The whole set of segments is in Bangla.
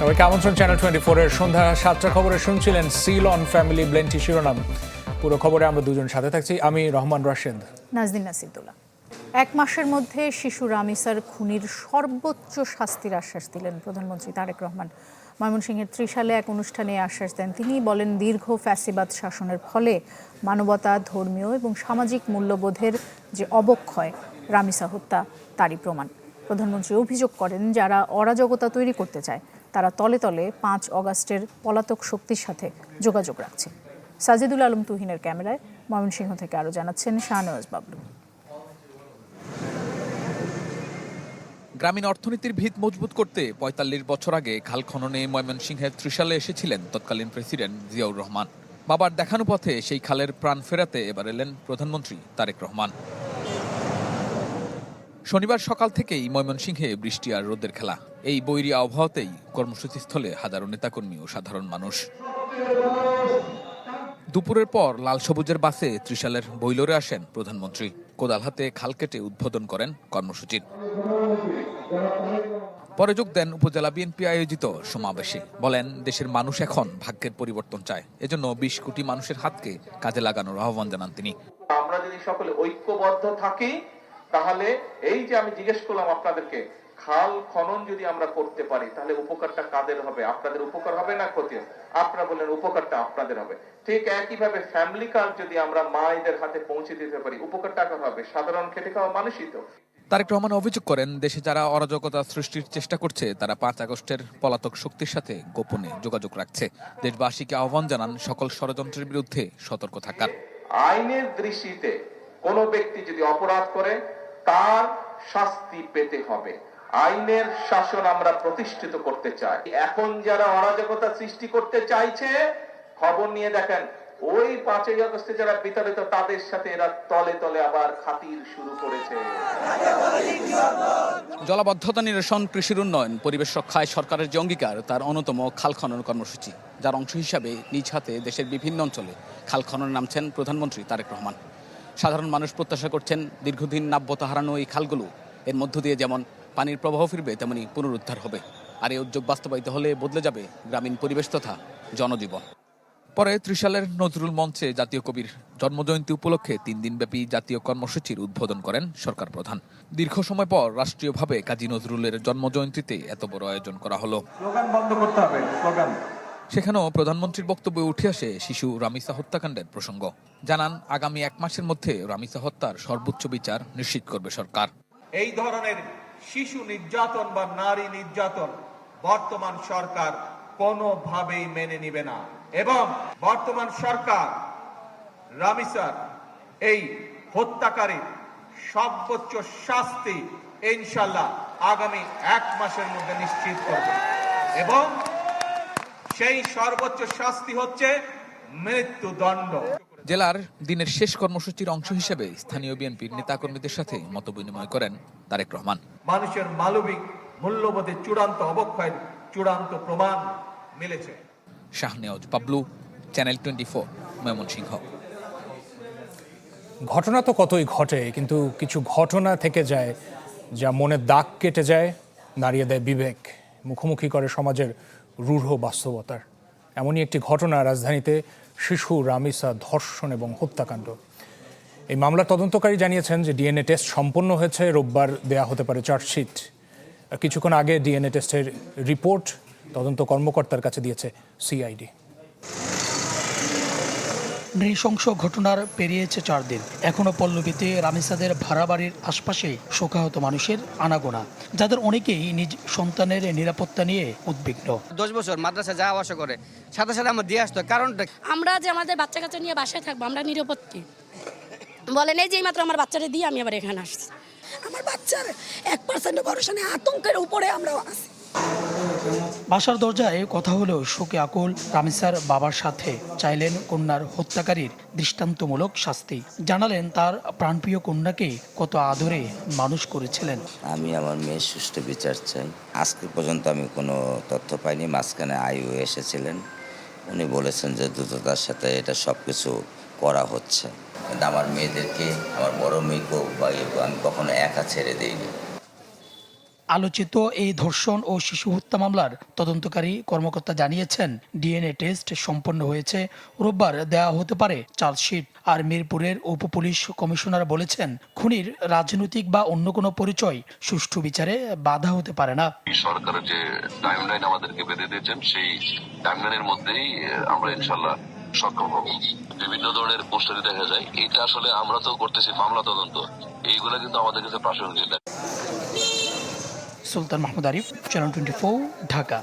সবাইকে আমন্ত্রণ চ্যানেল 24 এর সন্ধ্যা 7টা খবরে শুনছিলেন সিলন ফ্যামিলি ব্লেন্টি শিরোনাম। পুরো খবরে আমরা দুজন সাথে থাকছি, আমি রহমান রাশেদ, নাজদিন নাসিদুল্লাহ। 1 মাসের মধ্যে শিশু রামিসার খুনির সর্বোচ্চ শাস্তির আশ্বাস দিলেন প্রধানমন্ত্রী তারেক রহমান। ময়মনসিংহের ত্রিশালে এক অনুষ্ঠানে আশ্বাস দেন তিনি। বলেন, দীর্ঘ ফ্যাসিবাদ শাসনের ফলে মানবতা, ধর্মীয় এবং সামাজিক মূল্যবোধের যে অবক্ষয়, রামিসা হত্যা তারই প্রমাণ। প্রধানমন্ত্রী অভিযোগ করেন, যারা অরাজকতা তৈরি করতে চায় তারা তলে তলে 5 অগাস্টের পলাতক শক্তির সাথে যোগাযোগ রাখছে। সাজিদুল আলম তুহিনের ক্যামেরায় ময়মনসিংহ থেকে আরও জানাচ্ছেন শাহনওয়াজ বাবলু। গ্রামীণ অর্থনীতির ভিত মজবুত করতে ৪৫ বছর আগে খাল খননে ময়মনসিংহের ত্রিশালে এসেছিলেন তৎকালীন প্রেসিডেন্ট জিয়াউর রহমান। বাবার দেখানো পথে সেই খালের প্রাণ ফেরাতে এবার এলেন প্রধানমন্ত্রী তারেক রহমান। শনিবার সকাল থেকেই ময়মনসিংহে বৃষ্টি আর রোদের খেলা। এই বৈরী আবহাওয়াতেই কর্মসূচিস্থলে হাজারো নেতাকর্মী ও সাধারণ মানুষ। দুপুরের পর লাল সবুজের বাসে ত্রিশালের বৈলরে আসেন প্রধানমন্ত্রী। কোদাল হাতে খাল কেটে উদ্বোধন করেন কর্মসূচির। পরে যোগ দেন উপজেলা বিএনপি আয়োজিত সমাবেশে। বলেন, দেশের মানুষ এখন ভাগ্যের পরিবর্তন চায়, এজন্য 20 কোটি মানুষের হাতকে কাজে লাগানোর আহ্বান জানান তিনি। আমরা যদি সকলে ঐক্যবদ্ধ থাকি, তাহলে এই যে আমি জিজ্ঞেস করলাম আপনাদেরকে, খাল খনন যদি আমরা করতে পারি তাহলে উপকারটা কাদের হবে? আপনাদের উপকার হবে না ক্ষতি? আপনারা বললেন উপকারটা আপনাদের হবে। ঠিক একইভাবে ফ্যামিলি কার্ড যদি আমরা মায়েদের হাতে পৌঁছে দিতে পারি, উপকারটা কার হবে? সাধারণ খেটে খাওয়া মানুষই তো। তারেক রহমান অভিযোগ করেন, দেশে যারা অরাজকতা সৃষ্টির চেষ্টা করছে তারা 5 আগস্টের পলাতক শক্তির সাথে গোপনে যোগাযোগ রাখছে। দেশবাসীকে আহ্বান জানান সকল ষড়যন্ত্রের বিরুদ্ধে সতর্ক থাকার। আইনের দৃষ্টিতে কোন ব্যক্তি যদি অপরাধ করে তার শাস্তি পেতে হবে। আইনের শাসন আমরা প্রতিষ্ঠিত করতে চাই। এখন যারা অরাজকতা সৃষ্টি করতে চাইছে, খবর নিয়ে দেখেন, ওই 5ই আগস্টে যারা বিতাড়িত তাদের সাথে এরা তলে তলে আবার খাতির শুরু করেছে। জলাবদ্ধতা নিরসন, কৃষির উন্নয়ন, পরিবেশ রক্ষায় সরকারের যে অঙ্গীকার তার অন্যতম খাল খনন কর্মসূচি, যার অংশ হিসাবে নিজ হাতে দেশের বিভিন্ন অঞ্চলে খাল খননে নামছেন প্রধানমন্ত্রী তারেক রহমান। সাধারণ মানুষ প্রত্যাশা করছেন দীর্ঘদিন নাব্যতা হারানো এই খালগুলো এর মধ্য দিয়ে যেমন পানির প্রবাহ ফিরবে, তেমনি পুনরুদ্ধার হবে। আর এই উদ্যোগ বাস্তবায়িত হলে বদলে যাবে গ্রামীণ পরিবেশ তথা জনজীবন। পরে ত্রিশালের নজরুল মঞ্চে জাতীয় কবির জন্মজয়ন্তী উপলক্ষে 3 দিনব্যাপী জাতীয় কর্মসূচির উদ্বোধন করেন সরকার প্রধান। দীর্ঘ সময় পর রাষ্ট্রীয়ভাবে কাজী নজরুলের জন্মজয়ন্তীতে এত বড় আয়োজন করা হলো। স্লোগান বন্ধ করতে হবে, স্লোগান। সেখানেও প্রধানমন্ত্রীর বক্তব্যে উঠে আসে শিশু রামিসা হত্যাকাণ্ডের প্রসঙ্গ। জানান, আগামী 1 মাসের মধ্যে রামিসা হত্যার সর্বোচ্চ বিচার নিশ্চিত করবে সরকার। এই ধরনের শিশু নির্যাতন বা নারী নির্যাতন বর্তমান সরকার কোনোভাবেই মেনে নিবে না, এবং বর্তমান সরকার রামিসার এই হত্যাকারীর সর্বোচ্চ শাস্তি ইনশাল্লাহ আগামী 1 মাসের মধ্যে নিশ্চিত করবে, এবং সেই সর্বোচ্চ শাস্তি হচ্ছে মৃত্যুদণ্ড। জেলার দিনের শেষ কর্মসূচির অংশ হিসেবে স্থানীয় বিএনপির নেতাকর্মীদের সাথে মতবিনিময় করেন তারেক রহমান। মানুষের মানবিক মূল্যবোধের চূড়ান্ত অবক্ষয়ের চূড়ান্ত প্রমাণ মিলেছে। শাহনেওয়াজ বাবলু, চ্যানেল 24, ময়মনসিংহ। ঘটনা তো কতই ঘটে, কিন্তু কিছু ঘটনা থেকে যায় যা মনে দাগ কেটে যায়, নাড়িয়ে দেয় বিবেক, মুখোমুখি করে সমাজের রূঢ় বাস্তবতার। এমনই একটি ঘটনা রাজধানীতে শিশু রামিসা ধর্ষণ এবং হত্যাকাণ্ড। এই মামলার তদন্তকারী জানিয়েছেন যে ডিএনএ টেস্ট সম্পন্ন হয়েছে, রোববার দেয়া হতে পারে চার্জশিট। কিছুক্ষণ আগে ডিএনএ টেস্টের রিপোর্ট তদন্ত কর্মকর্তার কাছে দিয়েছে সিআইডি। নৃশংস ঘটনার পেরিয়েছে 4 দিন, এখনও পল্লবীতে রামিসাদের ভাড়া বাড়ির আশপাশে শোকাহত মানুষের আনাগোনা, যাদের অনেকেই নিজ সন্তানের নিরাপত্তা নিয়ে উদ্বিগ্ন। 10 বছর মাদ্রাসা যাওয়া আসা করে, সাথে সাথে আমার দিয়ে আসতো। কারণটা আমরা যে আমাদের বাচ্চা কাচ্চা নিয়ে বাসায় থাকবো, আমরা নিরাপত্তি বলেন, এই যে মাত্র আমার বাচ্চাটা দিয়ে আমি আবার এখানে আসছি। আমার বাচ্চার 1% ভরসা নেই, আতঙ্কের উপরে আমরা আছি। বাসার দরজায় কথা হলেও শোকে আকুল রামিসার বাবার সাথে চাইলেন কন্যার হত্যাকারীর দৃষ্টান্তমূলক শাস্তি। জানালেন তার প্রাণপ্রিয় কন্যাকে কত আদরে মানুষ করেছিলেন। আমি আমার মেয়ের সুষ্ঠু বিচার চাই। আজকে পর্যন্ত আমি কোনো তথ্য পাইনি। মাঝখানে আইও এসেছিলেন, উনি বলেছেন যে দ্রুততার সাথে এটা সব কিছু করা হচ্ছে, কিন্তু আমার মেয়েদেরকে, আমার বড় মেয়েকেও আমি কখনো একা ছেড়ে দিইনি। আলোচিত এই ধর্ষণ ও শিশু হত্যা মামলার তদন্তকারী কর্মকর্তা জানিয়েছেন, ডিএনএ টেস্ট সম্পন্ন হয়েছে, রোববার দেওয়া হতে পারে চার্জশিট। আর মিরপুরের উপপুলিশ কমিশনার বলেছেন, খুনির রাজনৈতিক বা অন্য কোনো পরিচয় সুষ্ঠু বিচারে বাধা হতে পারে না। সরকারের যে টাইমলাইন আমাদেরকে বেঁধে দিয়েছেন, সেই টাইমলাইনের মধ্যেই আমরা ইনশাল্লাহ সক্ষম হব। বিভিন্ন ধরনের পোস্টারে দেখা যায়, এটা আসলে আমরা তো করতেছি মামলা তদন্ত, এইগুলা কিন্তু আমাদের কাছে প্রাসঙ্গিক। সুলতান মাহমুদ আরিফ, চ্যানেল 24, ঢাকা।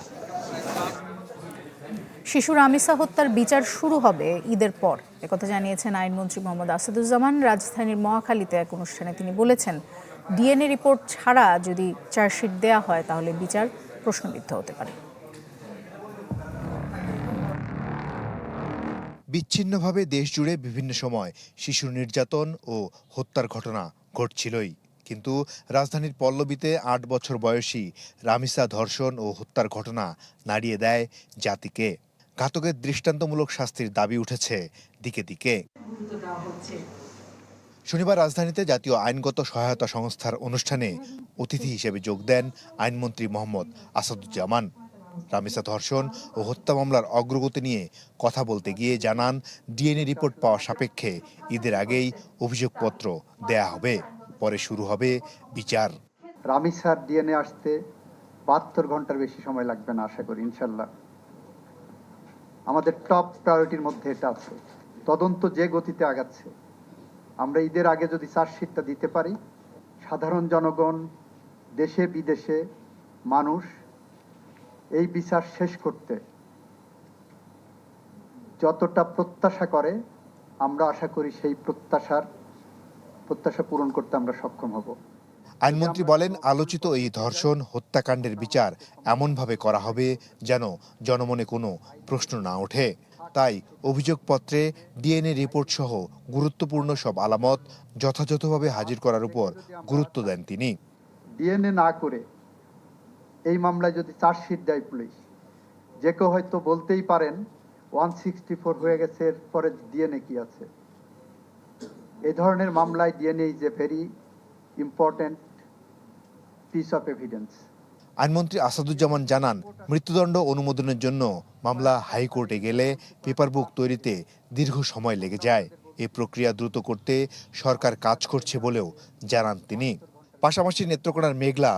শিশু রামিসা হত্যার বিচার শুরু হবে ঈদের পর, একথা জানিয়েছেন আইনমন্ত্রী মোহাম্মদ আসাদুজ্জামান। রাজধানীর মহাখালীতে এক অনুষ্ঠানে তিনি বলেছেন, ডিএনএ রিপোর্ট ছাড়া যদি চার্জশিট দেয়া হয় তাহলে বিচার প্রশ্নবিদ্ধ হতে পারে। বিচ্ছিন্নভাবে দেশজুড়ে বিভিন্ন সময় শিশু নির্যাতন ও হত্যার ঘটনা ঘটছিলই, কিন্তু রাজধানীর পল্লবীতে 8 বছর বয়সী রামিসা ধর্ষণ ও হত্যার ঘটনা নাড়িয়ে দেয় জাতিকে। ঘাতকের দৃষ্টান্তমূলক শাস্তির দাবি উঠেছে দিকে দিকে। শনিবার রাজধানীতে জাতীয় আইনগত সহায়তা সংস্থার অনুষ্ঠানে অতিথি হিসেবে যোগ দেন আইনমন্ত্রী মোহাম্মদ আসাদুজ্জামান। রামিসা ধর্ষণ ও হত্যা মামলার অগ্রগতি নিয়ে কথা বলতে গিয়ে জানান, ডিএনএ রিপোর্ট পাওয়া সাপেক্ষে ঈদের আগেই অভিযোগপত্র দেয়া হবে, পরে শুরু হবে বিচার। রামিসার ডিএনএ আসতে 72 ঘন্টার বেশি সময় লাগবে না আশা করি, ইনশাল্লাহ। আমাদের টপ প্রায়োরিটির মধ্যে এটা আছে। তদন্ত যে গতিতে আগাচ্ছে, আমরা ঈদের আগে যদি চার্জশিটটা দিতে পারি, সাধারণ জনগণ, দেশে বিদেশে মানুষ এই বিচার শেষ করতে যতটা প্রত্যাশা করে, আমরা আশা করি সেই প্রত্যাশা পূরণ করতে আমরা সক্ষম হব। আইনমন্ত্রী বলেন, আলোচিত এই ধর্ষণ হত্যাকাণ্ডের বিচার এমনভাবে করা হবে যেন জনমনে কোনো প্রশ্ন না ওঠে। তাই অভিযোগপত্রে ডিএনএ রিপোর্ট সহ গুরুত্বপূর্ণ সব আলামত যথাযথভাবে হাজির করার উপর গুরুত্ব দেন তিনি। ডিএনএ না করে এই মামলায় যদি চার্জশিট দেয় পুলিশ, যে কেউ হয়তো বলতেই পারেন 164 হয়ে গেছে, এরপরে ডিএনএ কি আছে? এই ধরনের মামলায় DNA is a very important piece of evidence. আইনমন্ত্রী আসাদুজ্জামান জানান, মৃত্যুদণ্ড অনুমোদনের জন্য মামলা হাইকোর্টে গেলে পেপার বুক তৈরিতে দীর্ঘ সময় লেগে যায়। এই প্রক্রিয়া দ্রুত করতে সরকার কাজ করছে বলেও জানান তিনি। পাশাপাশি নেত্রকোনার মেঘলা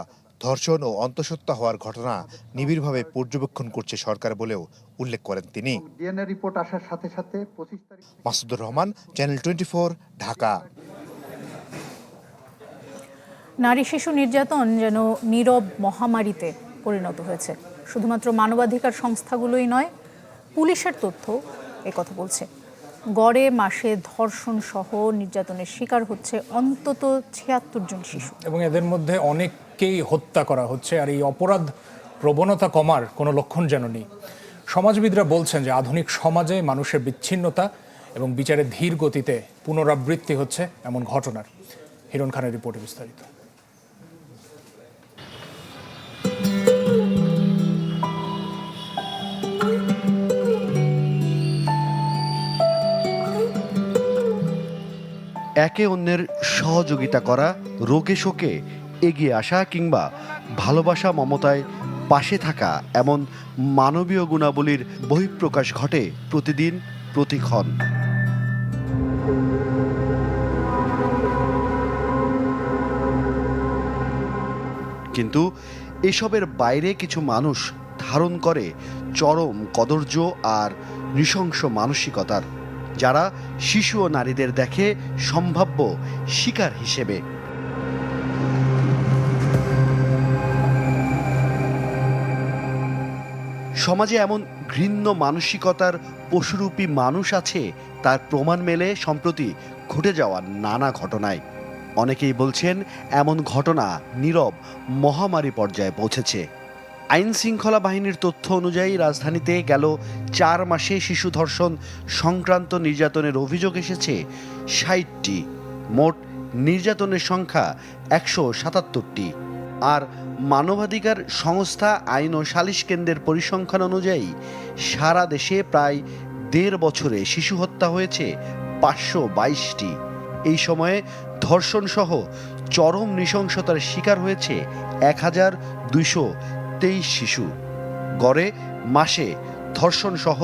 ধর্ষণ ও অন্তঃসত্ত্বা হওয়ার ঘটনা নিবিড়ভাবে পর্যবেক্ষণ করছে সরকার বলেও উল্লেখ করেন তিনি। ডিএনএ রিপোর্ট আসার সাথে সাথে 25 তারিখ। মাসুদুর রহমান, চ্যানেল 24, ঢাকা। নারী শিশু নির্যাতন যেন নীরব মহামারীতে পরিণত হয়েছে। শুধুমাত্র মানবাধিকার সংস্থাগুলোই নয়, পুলিশের তথ্য একথা বলছে। গড়ে মাসে ধর্ষণ সহ নির্যাতনের শিকার হচ্ছে অন্তত 76 জন শিশু, এবং এদের মধ্যে অনেককেই হত্যা করা হচ্ছে। আর এই অপরাধ প্রবণতা কমার কোনো লক্ষণ যেন নেই। সমাজবিদরা বলছেন যে আধুনিক সমাজে মানুষের বিচ্ছিন্নতা এবং বিচারের ধীর গতিতে পুনরাবৃত্তি হচ্ছে এমন ঘটনার। হিরণ খানের রিপোর্টে বিস্তারিত। একে অন্যের সহযোগিতা করা, রোগে শোকে এগিয়ে আসা কিংবা ভালোবাসা মমতায় পাশে থাকা, এমন মানবীয় গুণাবলীর বহিঃপ্রকাশ ঘটে প্রতিদিন প্রতিক্ষণ। কিন্তু এসবের বাইরে কিছু মানুষ ধারণ করে চরম কদর্য আর নৃশংস মানসিকতার, যারা শিশু ও নারীদের দেখে সম্ভাব্য শিকার হিসেবে। সমাজে এমন ঘৃণ্য মানসিকতার পশুরূপী মানুষ আছে, তার প্রমাণ মেলে সম্প্রতি ঘটে যাওয়া নানা ঘটনায়। অনেকেই বলছেন, এমন ঘটনা নীরব মহামারী পর্যায়ে পৌঁছেছে। আইন শৃঙ্খলা বাহিনীর তথ্য অনুযায়ী রাজধানীতে গেল 4 মাসে শিশু ধর্ষণ সংক্রান্ত নির্যাতনের অভিযোগ এসেছে 60টি। মোট নির্যাতনের সংখ্যা 177টি। আর মানবাধিকার সংস্থা আইন ও সালিশ কেন্দ্রের পরিসংখ্যান অনুযায়ী সারা দেশে প্রায় 1.5 বছরে শিশু হত্যা হয়েছে 522টি। এই সময়ে ধর্ষণ সহ চরম নৃশংসতার শিকার হয়েছে 1223 শিশু। গড়ে মাসে ধর্ষণ সহ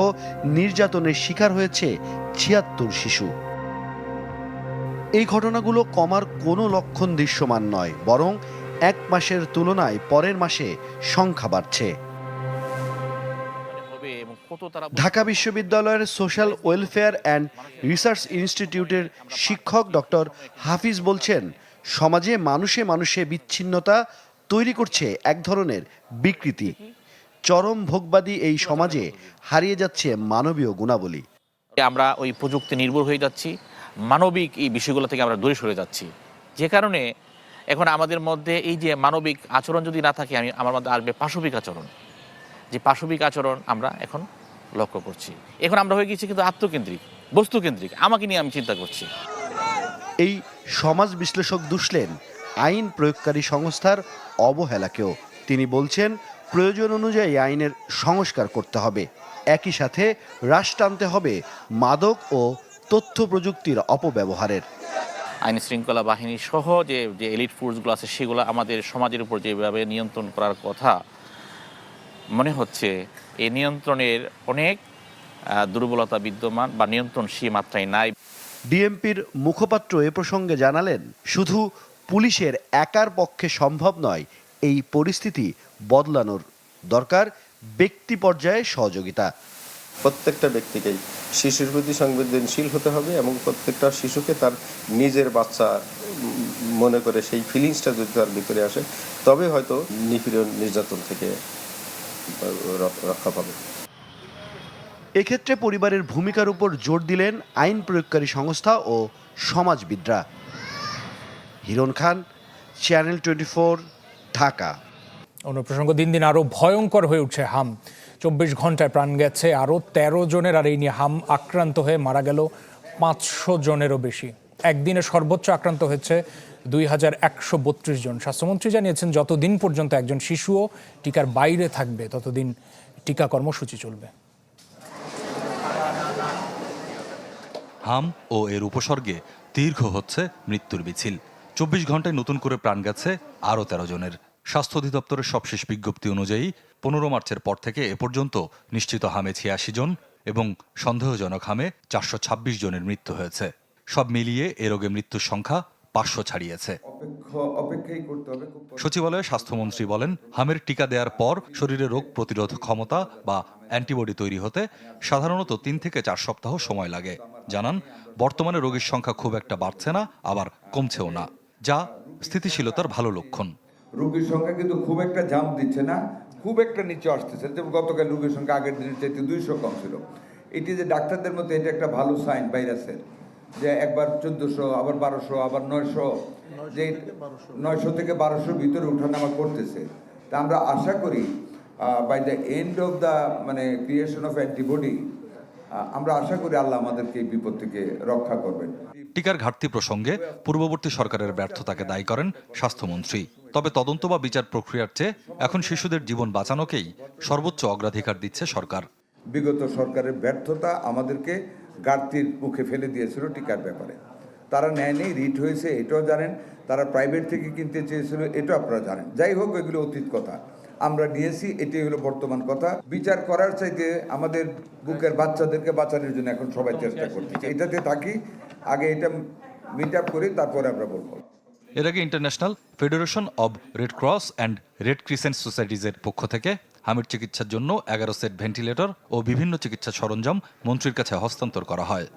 নির্যাতনের শিকার হয়েছে 76 শিশু। এই ঘটনাগুলো কমার কোনো লক্ষণ দৃশ্যমান নয়, বরং এক মাসের তুলনায় পরের মাসে সংখ্যা বাড়ছে। ঢাকা বিশ্ববিদ্যালয়ের সোশ্যাল ওয়েলফেয়ার অ্যান্ড রিসার্চ ইনস্টিটিউটের শিক্ষক ডক্টর হাফিজ বলছেন, সমাজে মানুষে মানুষে বিচ্ছিন্নতা তৈরি করছে এক ধরনের বিকৃতি। চরম ভোগবাদী এই সমাজে হারিয়ে যাচ্ছে মানবীয় গুণাবলী। আমরা ওই প্রযুক্তি নির্ভর হয়ে যাচ্ছি, মানবিক এই বিষয়গুলো থেকে আমরা দূরে সরে যাচ্ছি, যে কারণে এখন আমাদের মধ্যে এই যে মানবিক আচরণ যদি না থাকে, আমার মধ্যে আসবে পাশবিক আচরণ। যে পাশবিক আচরণ আমরা এখন লক্ষ্য করছি। এখন আমরা হয়ে গেছি কিন্তু আত্মকেন্দ্রিক, বস্তুকেন্দ্রিক, আমাকে নিয়ে আমি চিন্তা করছি। এই সমাজ বিশ্লেষক দুষলেন আইন প্রয়োগকারী সংস্থার অবহেলাকেও। তিনি বলছেন, প্রয়োজন অনুযায়ী আইনের সংস্কার করতে হবে, একই সাথে হ্রাস টানতে হবে মাদক ও তথ্য প্রযুক্তির অপব্যবহারের। আইন শৃঙ্খলা বাহিনী সহ যে এলিট ফোর্সগুলো আছে, সেগুলো আমাদের সমাজের উপর যেভাবে নিয়ন্ত্রণ করার কথা, মনে হচ্ছে এই নিয়ন্ত্রণের অনেক দুর্বলতা বিদ্যমান বা নিয়ন্ত্রণ সেই মাত্রায় নাই। ডিএমপির মুখপাত্র এ প্রসঙ্গে জানালেন, শুধু পুলিশের একার পক্ষে সম্ভব নয় এই পরিস্থিতি বদলানোর, দরকার ব্যক্তি পর্যায়ে সহযোগিতা। প্রত্যেকটা ব্যক্তিকেই শিশুর প্রতি সংবেদনশীল হতে হবে এবং প্রত্যেকটা শিশুকে তার নিজের বাচ্চা মনে করে সেই ফিলিংসটা যদি তার ভিতরে আসে, তবে হয়তো নিপীড়ন নির্যাতন থেকে রক্ষা পাবে। এক্ষেত্রে পরিবারের ভূমিকার উপর জোর দিলেন আইন প্রয়োগকারী সংস্থা ও সমাজবিদরা। হিরণ খান, চ্যানেল 24, ঢাকা। অন্য প্রসঙ্গ, দিন দিন আরও ভয়ঙ্কর হয়ে উঠছে হাম। 24 ঘন্টায় প্রাণ গেছে আরও 13 জনের, আর এই নিয়ে হাম আক্রান্ত হয়ে মারা গেল 500 জনেরও বেশি। একদিনে সর্বোচ্চ আক্রান্ত হয়েছে 2132 জন। স্বাস্থ্যমন্ত্রী জানিয়েছেন, যতদিন পর্যন্ত একজন শিশুও টিকার বাইরে থাকবে, ততদিন টিকা কর্মসূচি চলবে। হাম ও এর উপসর্গে দীর্ঘ হচ্ছে মৃত্যুর মিছিল। 24 ঘন্টায় নতুন করে প্রাণ গেছে আরও 13 জনের। স্বাস্থ্য অধিদপ্তরের সবশেষ বিজ্ঞপ্তি অনুযায়ী 15 মার্চের পর থেকে এ পর্যন্ত নিশ্চিত হামে 86 জন এবং সন্দেহজনক হামে 426 জনের মৃত্যু হয়েছে। সব মিলিয়ে এ রোগে মৃত্যুর সংখ্যা 500 ছাড়িয়েছে। সচিবালয়ে স্বাস্থ্যমন্ত্রী বলেন, হামের টিকা দেওয়ার পর শরীরে রোগ প্রতিরোধ ক্ষমতা বা অ্যান্টিবডি তৈরি হতে সাধারণত 3 থেকে 4 সপ্তাহ সময় লাগে। জানান, বর্তমানে রোগীর সংখ্যা খুব একটা বাড়ছে না, আবার কমছেও না, যা স্থিতিশীলতার ভালো লক্ষণ। রোগীর সংখ্যা কিন্তু খুব একটা জাম্প দিচ্ছে না, খুব একটা নিচে আসতেছে। যেমন গতকাল রোগীর সংখ্যা আগের দিনের চাইতে 200 কম ছিল। এটি যে ডাক্তারদের মধ্যে এটা একটা ভালো সাইন ভাইরাসের, যে একবার 1400, আবার 1200, আবার 900, যে 900 থেকে 1200 ভিতরে উঠানামা করতেছে। তা আমরা আশা করি by the end of the creation of antibody, আমরা আশা করি আল্লাহ আমাদেরকে এই বিপদ থেকে রক্ষা করবেন। টিকার ঘাটতি প্রসঙ্গে পূর্ববর্তী সরকারের ব্যর্থতাকে দায়ী করেন স্বাস্থ্যমন্ত্রী। তবে তদন্ত বা বিচার প্রক্রিয়ার চেয়ে এখন শিশুদের জীবন বাঁচানোকেই সর্বোচ্চ অগ্রাধিকার দিচ্ছে সরকার। বিগত সরকারের ব্যর্থতা আমাদেরকে ঘাটতির মুখে ফেলে দিয়েছিল টিকার ব্যাপারে। তারা নেয়নি, রিট হয়েছে, এটাও জানেন। তারা প্রাইভেট থেকে কিনতে চেয়েছিল, এটাও আপনারা জানেন। যাই হোক, এগুলো অতীত কথা, আমরা নিয়েছি, এটাই হলো বর্তমান কথা। বিচার করার চাইতে আমাদের বুকের বাচ্চাদেরকে বাঁচানোর জন্য এখন সবাই চেষ্টা করতেছে। এটাতে থাকি, আগে এটা মিট আপ করি, তারপরে আমরা বলবো। এর আগে international federation of red cross and red crescent সোসাইটিজের পক্ষ থেকে হামের চিকিৎসার জন্য 11 সেট ভেন্টিলেটর ও বিভিন্ন চিকিৎসা সরঞ্জাম মন্ত্রীর কাছে হস্তান্তর করা হয়।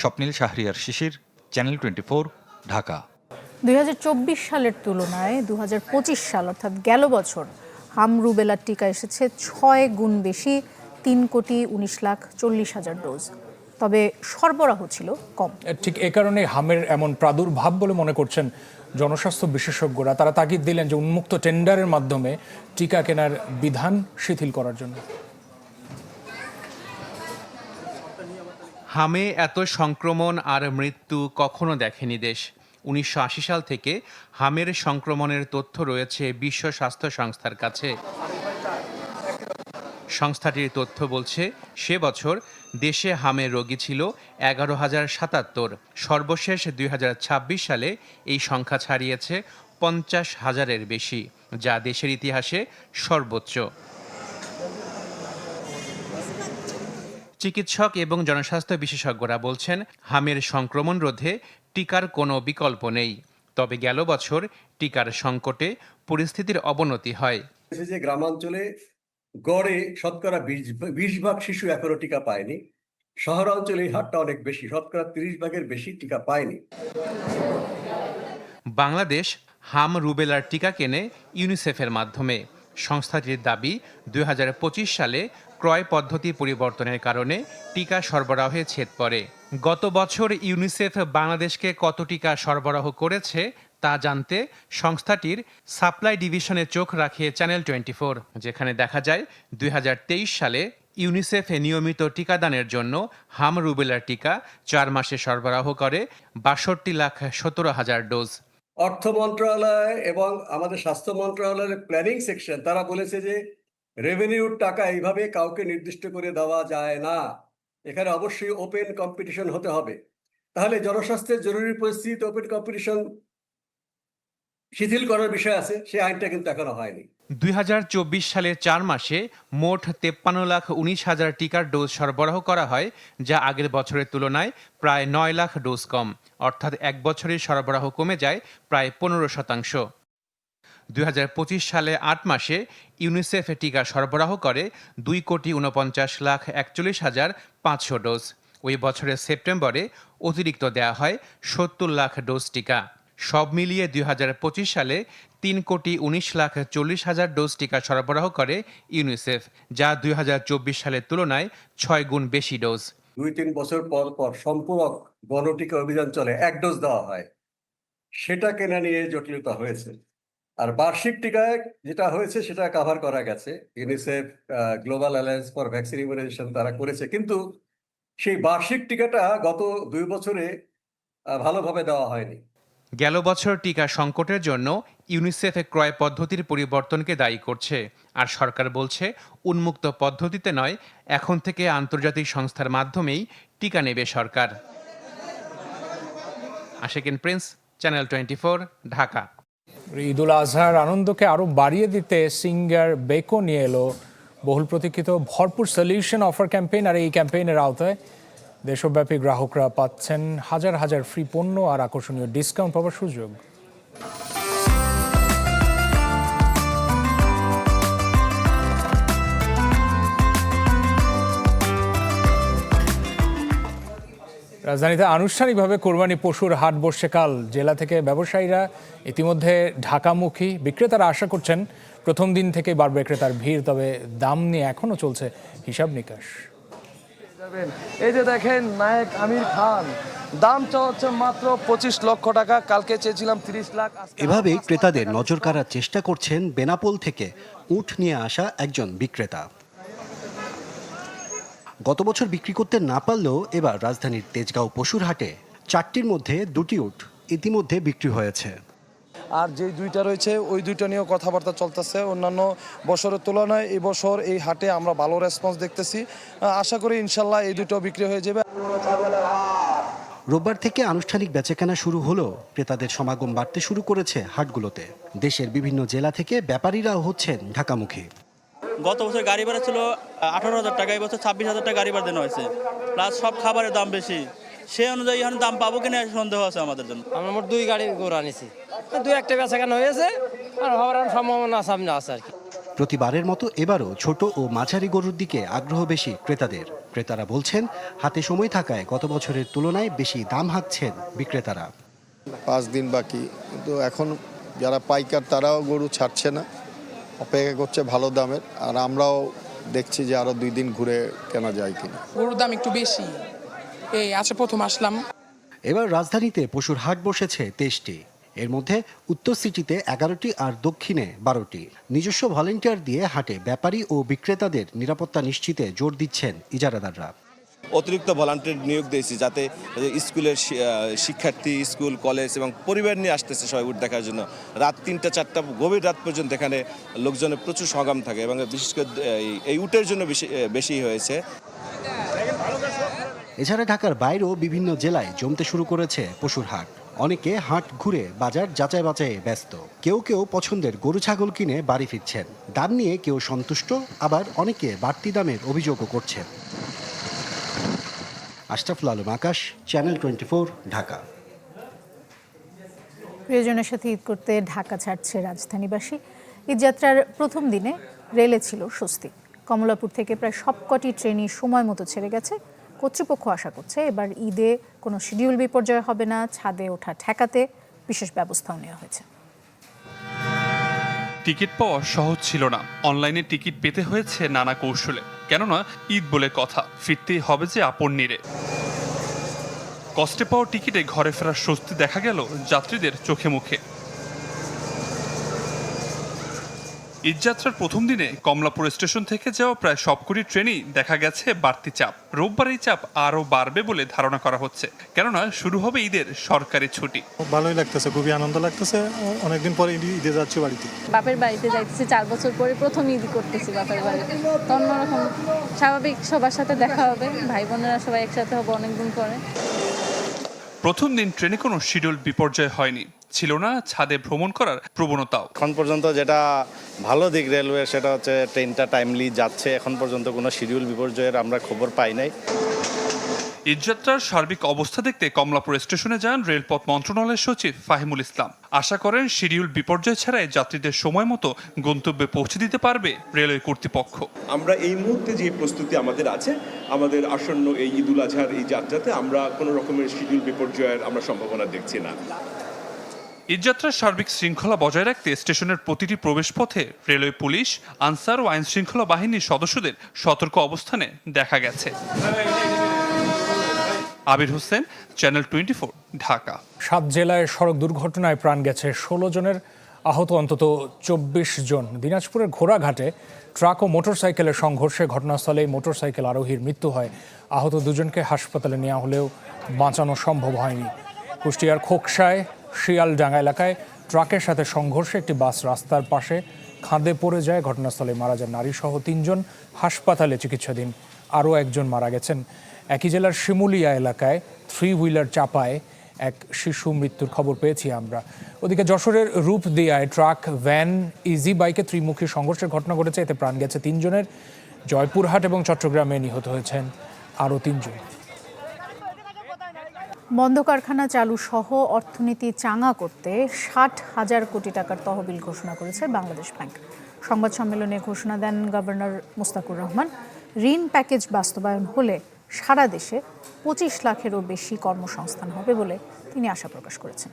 স্বপ্নিল শাহরিয়ার শিশির, চ্যানেল 24, ঢাকা। 2024 সালের তুলনায় 2025 সাল অর্থাৎ গেল বছর হাম রুবেলার টিকা এসেছে 6 গুণ বেশি, 3,19,40,000 ডোজ। তবে সরবরাহ ছিল কম। ঠিক এ কারণে হামের এমন প্রাদুর্ভাব বলে মনে করছেন জনস্বাস্থ্য বিশেষজ্ঞরা। তারা তাগিদ দিলেন যে উন্মুক্ত টেন্ডারের মাধ্যমে টিকা কেনার বিধান শিথিল করার জন্য। হামে এত সংক্রমণ আর মৃত্যু কখনো দেখেনি দেশ। 1980 সাল থেকে হামের সংক্রমণের তথ্য রয়েছে বিশ্ব স্বাস্থ্য সংস্থার কাছে। সংস্থাটির তথ্য বলছে, সে বছর দেশে হামের রোগী ছিল 11,077। সর্বশেষ 2026 সালে এই সংখ্যা ছাড়িয়েছে 50,000-এর বেশি, যা দেশের ইতিহাসে সর্বোচ্চ। চিকিৎসক এবং জনস্বাস্থ্য বিশেষজ্ঞরা বলছেন, হামের সংক্রমণ রোধে টিকার কোনো বিকল্প নেই। তবে গেল বছর টিকার সংকটে পরিস্থিতির অবনতি হয়। যে গ্রামাঞ্চলে গড়ে শতকরা 20 ভাগ শিশু এখনো টিকা পায়নি। শহরাঞ্চলে এই হারটা অনেক বেশি, শতকরা 30 ভাগের বেশি টিকা পায়নি। বাংলাদেশ হাম রুবেলার টিকা কেনে ইউনিসেফের মাধ্যমে। সংস্থাটির দাবি 2025 সালে ক্রয় পদ্ধতি পরিবর্তনের কারণে টিকা সরবরাহে ছেদ পড়ে। গত বছর ইউনিসেফ বাংলাদেশকে কত টিকা সরবরাহ করেছে তা জানতে সংস্থাটির সাপ্লাই ডিভিশনে চোখ রাখে চ্যানেল 24, যেখানে দেখা যায় 2023 সালে ইউনিসেফ নিয়মিত টিকাদানের জন্য হাম রুবেলার টিকা 4 মাসে সরবরাহ করে 62,17,000 ডোজ। অর্থ মন্ত্রণালয় এবং আমাদের স্বাস্থ্য মন্ত্রণালয়ের প্ল্যানিং সেকশন তারা বলেছে যে রেভিনিউর টাকা এইভাবে কাউকে নির্দিষ্ট করে দেওয়া যায় না, এখানে অবশ্যই ওপেন কম্পিটিশন হতে হবে। তাহলে জনস্বাস্থ্যের জরুরি পরিস্থিতিতে ওপেন কম্পিটিশন শিথিল করার বিষয় আছে, সেই আইনটা কিন্তু এখনো হয়নি। 2024 সালের 4 মাসে মোট 53,19,000 টিকার ডোজ সরবরাহ করা হয়, যা আগের বছরের তুলনায় প্রায় 9 লাখ ডোজ কম, অর্থাৎ এক বছরের সরবরাহ কমে যায় প্রায় 15%। 2025 সালে 8 মাসে ইউনিসেফ টিকা সরবরাহ করে 2,49,41,500 ডোজ। ওই বছরের সেপ্টেম্বরে অতিরিক্ত দেয়া হয় 70 লাখ ডোজ টিকা। সব মিলিয়ে 2025 সালে 3,19,40,000 ডোজ টিকা সরবরাহ করে ইউনিসেফ, যা 2024 সালের তুলনায় 6 গুণ বেশি ডোজ। 2-3 বছর পর পর সম্পূরক গণটিকা অভিযান চলে, 1 ডোজ দেওয়া হয়, সেটা কেনা নিয়ে জটিলতা হয়েছে। আর বার্ষিক টিকায় যেটা হয়েছে সেটা কভার করা গেছে, UNICEF global alliance for vaccine immunization তারা করেছে, কিন্তু সেই বার্ষিক টিকাটা গত 2 বছরে ভালোভাবে দেওয়া হয়নি। গেল বছর টিকা সংকটের জন্য ইউনিসেফ ক্রয় পদ্ধতির পরিবর্তনকে দায়ী করছে, আর সরকার বলছে উন্মুক্ত পদ্ধতিতে নয়, এখন থেকে আন্তর্জাতিক সংস্থার মাধ্যমেই টিকা নেবে সরকার। Ashikin Prince, channel 24, Dhaka. ঈদুল আজহার আনন্দকে আরও বাড়িয়ে দিতে সিঙ্গার বেকো নিয়ে এলো বহুল প্রতীক্ষিত ভরপুর সলিউশন অফার ক্যাম্পেইন। আর এই ক্যাম্পেইনের আওতায় দেশব্যাপী গ্রাহকরা পাচ্ছেন হাজার হাজার ফ্রি পণ্য আর আকর্ষণীয় ডিসকাউন্ট পাওয়ার সুযোগ। রাজধানীতে আনুষ্ঠানিকভাবে কোরবানি পশুর হাট বসছে কাল। জেলা থেকে ব্যবসায়ীরা ইতিমধ্যে ঢাকামুখী, বিক্রেতারা আশা করছেন প্রথম দিন থেকে বাড়বে ক্রেতার ভিড়, তবে দাম নিয়ে এখনও চলছে হিসাব নিকাশ। এই যে দেখেন নায়ক আমির খান, দাম হচ্ছে মাত্র 25 লক্ষ টাকা, কালকে চেয়েছিলাম 30 লাখ। এভাবেই ক্রেতাদের নজর কাড়ার চেষ্টা করছেন বেনাপোল থেকে উট নিয়ে আসা একজন বিক্রেতা। গত বছর বিক্রি করতে না পারলেও এবার রাজধানীর তেজগাঁও পশুর হাটে 4টির মধ্যে 2টি উট ইতিমধ্যে বিক্রি হয়েছে। আর যে 2টা রয়েছে ওই 2টা নিয়েও কথাবার্তা চলতেছে। অন্যান্য বছরের তুলনায় এই বছর এই হাটে আমরা ভালো রেসপন্স দেখতেছি, আশা করি ইনশাল্লাহ এই 2টো বিক্রি হয়ে যাবে। রোববার থেকে আনুষ্ঠানিক বেচাকেনা শুরু হলেও ক্রেতাদের সমাগম বাড়তে শুরু করেছে হাটগুলোতে। দেশের বিভিন্ন জেলা থেকে ব্যাপারীরাও হচ্ছেন ঢাকামুখী। গত বছর গাড়ি ভাড়া ছিল 18,000 টাকা, এই বছর 26,000 টাকা গাড়ি ভাড়া দেওয়া হয়েছে, প্লাস সব খাবারের দাম বেশি, সেই অনুযায়ী এখন দাম পাবো কিনা সন্দেহ আছে আমাদের জন্য। আমরা মোট 2 গাড়ি গরু আনিছি, 2-1টা বেচাকেনা হয়েছে আর হওয়ার সম্ভাবনা সামনে আছে আর কি। প্রতিবারের মতো এবারও ছোট ও মাঝারি গরুর দিকে আগ্রহ বেশি ক্রেতাদের। ক্রেতারা বলছেন হাতে সময় থাকায় গত বছরের তুলনায় বেশি দাম হাঁকছেন বিক্রেতারা। 5 দিন বাকি, কিন্তু এখন যারা পাইকার তারাও গরু ছাড়ছে না, অপেক্ষা করছে ভালো দামের। আর আমরাও দেখছি যে আরো 2 দিন ঘুরে কেনা যায় কিনা। গরুর দাম একটু বেশি, এই আজকে প্রথম আসলাম। এবার রাজধানীতে পশুর হাট বসেছে 23টি, এর মধ্যে উত্তর সিটিতে 11টি আর দক্ষিণে 12টি। নিজস্ব ভলেন্টিয়ার দিয়ে হাটে ব্যাপারী ও বিক্রেতাদের নিরাপত্তা নিশ্চিতে জোর দিচ্ছেন ইজারাদাররা। অতিরিক্ত ভলান্টিয়ার নিয়োগ দিয়েছি, যাতে স্কুলের শিক্ষার্থী, স্কুল, কলেজ এবং পরিবার নিয়ে আসতেছে সবাই উট দেখার জন্য। রাত 3টা-4টা গভীর রাত পর্যন্ত এখানে লোকজনের প্রচুর সমাগম থাকে এবং বিশেষ করে এই উটের জন্য বেশি হয়েছে। এছাড়া ঢাকার বাইরেও বিভিন্ন জেলায় জমতে শুরু করেছে পশুর হাট। অনেকে হাট ঘুরে বাজার যাচাই বাছাইয়ে ব্যস্ত। কেউ কেউ পছন্দের গরু ছাগল কিনে বাড়ি ফিরছেন। দাম নিয়ে কেউ সন্তুষ্ট, আবার অনেকে বাড়তি দামের অভিযোগও করছেন। আশরাফুল আলম আকাশ, চ্যানেল 24, ঢাকা। প্রিয়জনের সাথে ঈদ করতে ঢাকা ছাড়ছে রাজধানীবাসী। ঈদযাত্রার প্রথম দিনে রেলে ছিল স্বস্তি। কমলাপুর থেকে প্রায় সবকটি ট্রেনই সময় মতো ছেড়ে গেছে। কর্তৃপক্ষ আশা করছে এবার ঈদে কোনো শিডিউল বিপর্যয় হবে না। ছাদে ওঠা ঠেকাতে বিশেষ ব্যবস্থাও নেওয়া হয়েছে। টিকিট পাওয়া সহজ ছিল না। অনলাইনে টিকিট পেতে হয়েছে নানা কৌশলে, কেননা ঈদ বলে কথা, ফিরতেই হবে যে আপন নিরে। কষ্টে পাওয়া টিকিটে ঘরে ফেরার স্বস্তি দেখা গেল যাত্রীদের চোখে মুখে। ঈদযাত্রার প্রথম দিনে কমলাপুর স্টেশন থেকে যাওয়া প্রায় সবকটি ট্রেনই দেখা গেছে বাড়তি চাপ। রোববার এই চাপ আরও বাড়বে বলে ধারণা করা হচ্ছে, কেননা শুরু হবে ঈদের সরকারি ছুটি। ভালোই লাগতেছে, খুবই আনন্দ লাগতেছে। অনেকদিন পরে ঈদে যাচ্ছি বাড়িতে। বাপের বাড়িতে যাইতেছি 4 বছর পরে প্রথম ঈদ করতেছি বাপের বাড়িতে। তো অন্যরকম স্বাভাবিক, সবার সাথে দেখা হবে, ভাই বোনেরা সবাই একসাথে হবে অনেকদিন পরে। প্রথম দিন ট্রেনে কোনো শিডিউল বিপর্যয় হয়নি, ছিল না ছাদে ভ্রমণ করার প্রবণতাও। এখন পর্যন্ত যেটা ভালো দিক রেলওয়ে, সেটা হচ্ছে ট্রেনটা টাইমলি যাচ্ছে। এখন পর্যন্ত কোনো শিডিউল বিপর্যয়ের আমরা খবর পাই নাই। ঈদযাত্রার সার্বিক অবস্থা দেখতে কমলাপুর স্টেশনে যান রেলপথ মন্ত্রণালয়ের সচিব ফাহিমুল ইসলাম। আশা করেন শিডিউল বিপর্যয় ছাড়াই যাত্রীদের সময় মতো গন্তব্যে পৌঁছে দিতে পারবে রেলওয়ে কর্তৃপক্ষ। আমরা এই মুহূর্তে যে প্রস্তুতি আমাদের আছে, আমাদের আসন্ন এই ঈদুল আজহার এই যাত্রাতে আমরা কোনো রকমের শিডিউল বিপর্যয়ের আমরা সম্ভাবনা দেখছি না। ঈদযাত্রার সার্বিক শৃঙ্খলা বজায় রাখতে স্টেশনের প্রতিটি প্রবেশপথে রেলওয়ে পুলিশ, আনসার ও আইন শৃঙ্খলা বাহিনীর সদস্যদের সতর্ক অবস্থানে দেখা গেছে। আবির হোসেন, চ্যানেল 24, ঢাকা। 7 জেলায় সড়ক দুর্ঘটনায় প্রাণ গেছে 16 জনের, আহত অন্তত 24 জন। দিনাজপুরের ঘোড়াঘাটে ট্রাক ও মোটরসাইকেলের সংঘর্ষে ঘটনাস্থলে মোটরসাইকেল আরোহীর মৃত্যু হয়। আহত দুজনকে হাসপাতালে নেওয়া হলেও বাঁচানো সম্ভব হয়নি। কুষ্টিয়ার খোকসায় শিয়ালডাঙ্গা এলাকায় ট্রাকের সাথে সংঘর্ষে একটি বাস রাস্তার পাশে খাদে পড়ে যায়। ঘটনাস্থলে মারা যান নারীসহ 3 জন, হাসপাতালে চিকিৎসাধীন আরও 1 জন মারা গেছেন। একই জেলার শিমুলিয়া এলাকায় 3 হুইলার চাপায় এক শিশু মৃত্যুর খবর পেয়েছি আমরা। ওদিকে যশোরের রূপদিয়ায় ট্রাক, ভ্যান, ইজি বাইকে ত্রিমুখী সংঘর্ষের ঘটনা ঘটেছে। এতে প্রাণ গেছে 3 জনের। জয়পুরহাট এবং চট্টগ্রামে নিহত হয়েছেন আরও 3 জন। বন্ধ কারখানা চালু সহ অর্থনীতি চাঙা করতে 60,000 কোটি টাকার তহবিল ঘোষণা করেছে বাংলাদেশ ব্যাংক। সংবাদ সম্মেলনে ঘোষণা দেন গভর্নর মুস্তাকুর রহমান। ঋণ প্যাকেজ বাস্তবায়ন হলে সারা দেশে 25 লাখেরও বেশি কর্মসংস্থান হবে বলে তিনি আশা প্রকাশ করেছেন।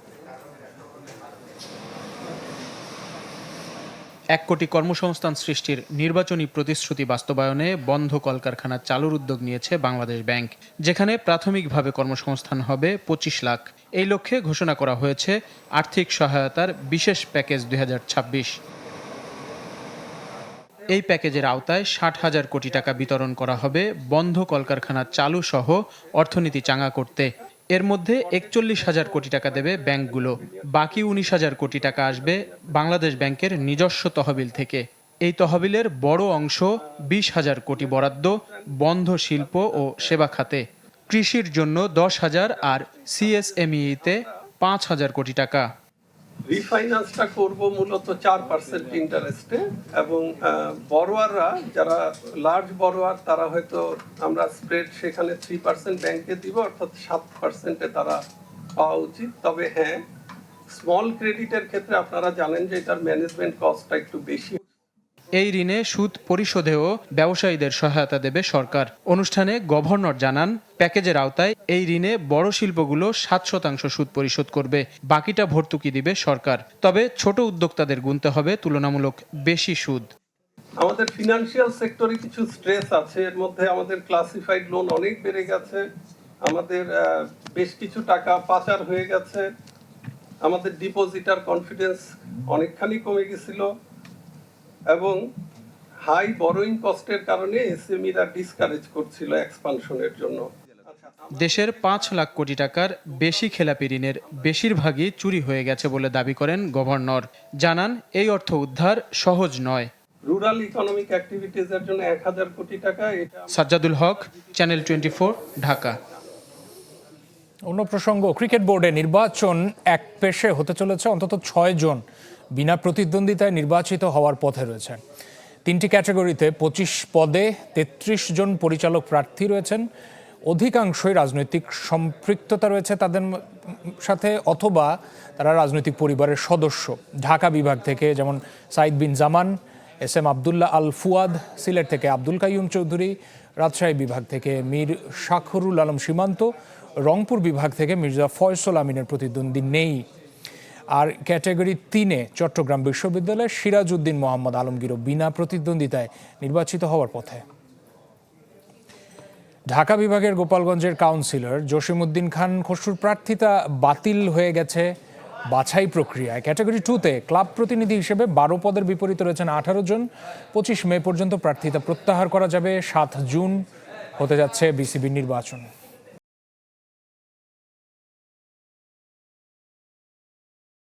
1 কোটি কর্মসংস্থান সৃষ্টির নির্বাচনী প্রতিশ্রুতি বাস্তবায়নে বন্ধ কলকারখানা চালুর উদ্যোগ নিয়েছে বাংলাদেশ ব্যাংক, যেখানে প্রাথমিকভাবে কর্মসংস্থান হবে 25 লাখ। এই লক্ষ্যে ঘোষণা করা হয়েছে আর্থিক সহায়তার বিশেষ প্যাকেজ 2026। এই প্যাকেজের আওতায় 60,000 কোটি টাকা বিতরণ করা হবে বন্ধ কলকারখানা চালু সহ অর্থনীতি চাঙা করতে। এর মধ্যে 41,000 কোটি টাকা দেবে ব্যাংকগুলো, বাকি 19,000 কোটি টাকা আসবে বাংলাদেশ ব্যাংকের নিজস্ব তহবিল থেকে। এই তহবিলের বড় অংশ 20,000 কোটি বরাদ্দ বন্ধ শিল্প ও সেবা খাতে, কৃষির জন্য 10,000 আর সিএসএমইতে 5,000 কোটি টাকা। রিফাইন্যান্সটা করব মূলত 4% ইন্টারেস্টে, এবং বড়োয়াররা যারা লার্জ বড়োয়ার তারা হয়তো আমরা স্প্রেড সেখানে 3% ব্যাংকে দিব, অর্থাৎ 7%-এ তারা পাওয়া উচিত। তবে হ্যাঁ, স্মল ক্রেডিটের ক্ষেত্রে আপনারা জানেন যে এটার ম্যানেজমেন্ট কস্টটা একটু বেশি। এই ঋণে সুদ পরিশোধেও ব্যবসায়ীদের সহায়তা দেবে সরকার। অনুষ্ঠানে গভর্নর জানান, প্যাকেজের আওতায় এই ঋণে বড় শিল্পগুলো 7% সুদ পরিশোধ করবে, বাকিটা ভর্তুকি দিবে সরকার। তবে ছোট উদ্যোক্তাদের গুনতে হবে তুলনামূলক বেশি সুদ। আমাদের ফিনান্সিয়াল সেক্টরে কিছু স্ট্রেস আছে, এর মধ্যে আমাদের ক্লাসিফাইড লোন অনেক বেড়ে গেছে, আমাদের বেশ কিছু টাকা পাচার হয়ে গেছে, আমাদের ডিপোজিটার কনফিডেন্স অনেকখানি কমে গেছিল, এবং হাই বরোইং কস্টের কারণে এসএমইরা ডিসকারেজ করছিল এক্সপানশনের জন্য। দেশের 5 লাখ কোটি টাকার বেশি খেলাপি ঋণের বেশিরভাগই চুরি হয়ে গেছে বলে দাবি করেন গভর্নর। জানান, এই অর্থ উদ্ধার সহজ নয়। রুরাল ইকোনমিক অ্যাক্টিভিটিজের জন্য 1000 কোটি টাকা। এটা সাজ্জাদুল হক, চ্যানেল 24, ঢাকা। অন্য প্রসঙ্গ, ক্রিকেট বোর্ডে নির্বাচন এক পেশে হতে চলেছে। অন্তত 6 জন বিনা প্রতিদ্বন্দ্বিতায় নির্বাচিত হওয়ার পথে রয়েছেন। 3টি ক্যাটাগরিতে 25 পদে 33 জন পরিচালক প্রার্থী রয়েছেন। অধিকাংশই রাজনৈতিক সম্পৃক্ততা রয়েছে তাদের সাথে, অথবা তারা রাজনৈতিক পরিবারের সদস্য। ঢাকা বিভাগ থেকে যেমন সাইদ বিন জামান, SM আবদুল্লাহ আল ফুয়াদ, সিলেট থেকে আব্দুল কাইয়ুম চৌধুরী, রাজশাহী বিভাগ থেকে মীর শাখরুল আলম সীমান্ত, রংপুর বিভাগ থেকে মির্জা ফয়সল আমিনের প্রতিদ্বন্দ্বী নেই। আর ক্যাটাগরি 3-এ চট্টগ্রাম বিশ্ববিদ্যালয়ের সিরাজউদ্দিন মোহাম্মদ আলমগীরও বিনা প্রতিদ্বন্দ্বিতায় নির্বাচিত হওয়ার পথে। ঢাকা বিভাগের গোপালগঞ্জের কাউন্সিলর জসিমউদ্দিন খান খসরুর প্রার্থিতা বাতিল হয়ে গেছে বাছাই প্রক্রিয়ায়। ক্যাটাগরি 2-তে ক্লাব প্রতিনিধি হিসেবে 12 পদের বিপরীতে রয়েছেন 18 জন। 25 মে পর্যন্ত প্রার্থিতা প্রত্যাহার করা যাবে। 7 জুন হতে যাচ্ছে বিসিবির নির্বাচন।